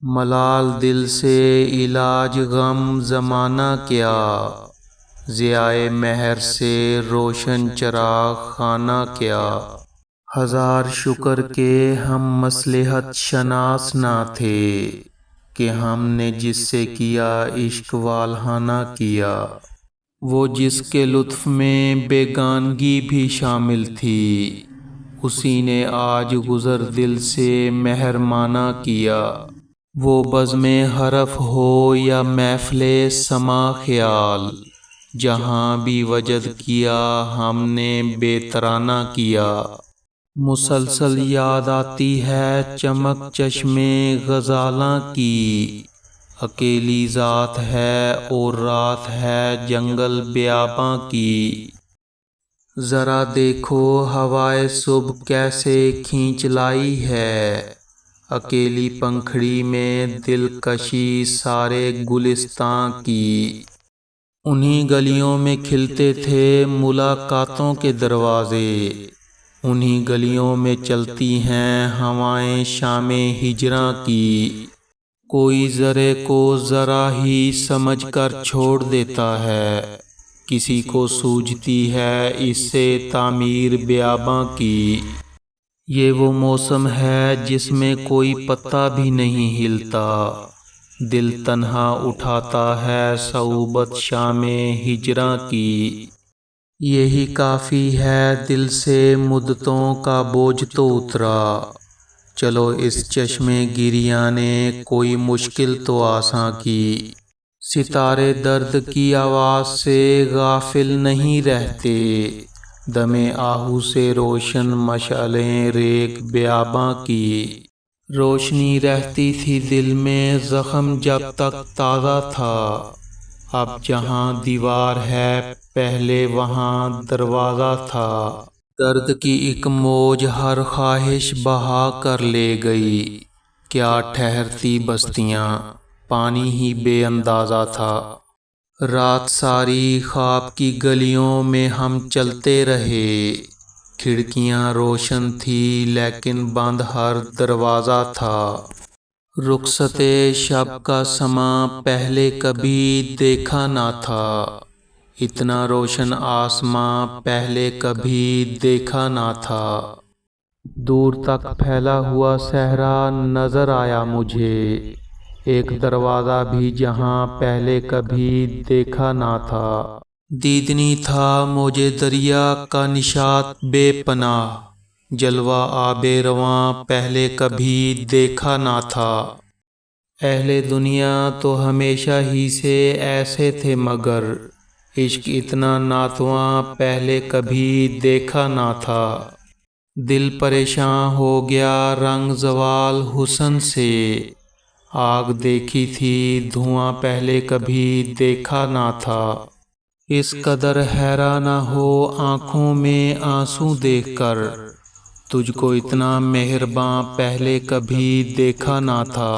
ملال دل سے علاج غم زمانہ کیا، ضیائے مہر سے روشن چراغ خانہ کیا۔ ہزار شکر کہ ہم مصلحت شناس نہ تھے، کہ ہم نے جس سے کیا عشق والہانہ کیا۔ وہ جس کے لطف میں بیگانگی بھی شامل تھی، اسی نے آج گزر دل سے مہرمانہ کیا۔ وہ بزم حرف ہو یا محفل سما خیال، جہاں بھی وجد کیا ہم نے بے ترانہ کیا۔ مسلسل یاد آتی ہے چمک چشم غزالاں کی، اکیلی ذات ہے اور رات ہے جنگل بیاباں کی۔ ذرا دیکھو ہوائے صبح کیسے کھینچ لائی ہے، اکیلی پنکھڑی میں دلکشی سارے گلستاں کی۔ انہی گلیوں میں کھلتے تھے ملاقاتوں کے دروازے، انہی گلیوں میں چلتی ہیں ہوائیں شام ہجراں کی۔ کوئی ذرے کو ذرا ہی سمجھ کر چھوڑ دیتا ہے، کسی کو سوجھتی ہے اس سے تعمیر بیاباں کی۔ یہ وہ موسم ہے جس میں کوئی پتا بھی نہیں ہلتا، دل تنہا اٹھاتا ہے صعوبت شام ہجراں کی۔ یہی کافی ہے دل سے مدتوں کا بوجھ تو اترا، چلو اس چشم گریاں نے کوئی مشکل تو آساں کی۔ ستارے درد کی آواز سے غافل نہیں رہتے، دم آہو سے روشن مشعلیں ریگ بیاباں کی۔ روشنی رہتی تھی دل میں زخم جب تک تازہ تھا، اب جہاں دیوار ہے پہلے وہاں دروازہ تھا۔ درد کی ایک موج ہر خواہش بہا کر لے گئی، کیا ٹھہرتی بستیاں پانی ہی بے اندازہ تھا۔ رات ساری خواب کی گلیوں میں ہم چلتے رہے، کھڑکیاں روشن تھی لیکن بند ہر دروازہ تھا۔ رخصت شب کا سماں پہلے کبھی دیکھا نہ تھا، اتنا روشن آسماں پہلے کبھی دیکھا نہ تھا۔ دور تک پھیلا ہوا صحرا نظر آیا مجھے، ایک دروازہ بھی جہاں پہلے کبھی دیکھا نہ تھا۔ دیدنی تھا موج دریا کا نشاط بے پناہ، جلوہ آب رواں پہلے کبھی دیکھا نہ تھا۔ اہل دنیا تو ہمیشہ ہی سے ایسے تھے مگر عشق اتنا ناتواں پہلے کبھی دیکھا نہ تھا۔ دل پریشاں ہو گیا رنگ زوال حسن سے، آگ دیکھی تھی دھواں پہلے کبھی دیکھا نہ تھا۔ اس قدر حیران نہ ہو آنکھوں میں آنسو دیکھ کر، تجھ کو اتنا مہرباں پہلے کبھی دیکھا نہ تھا۔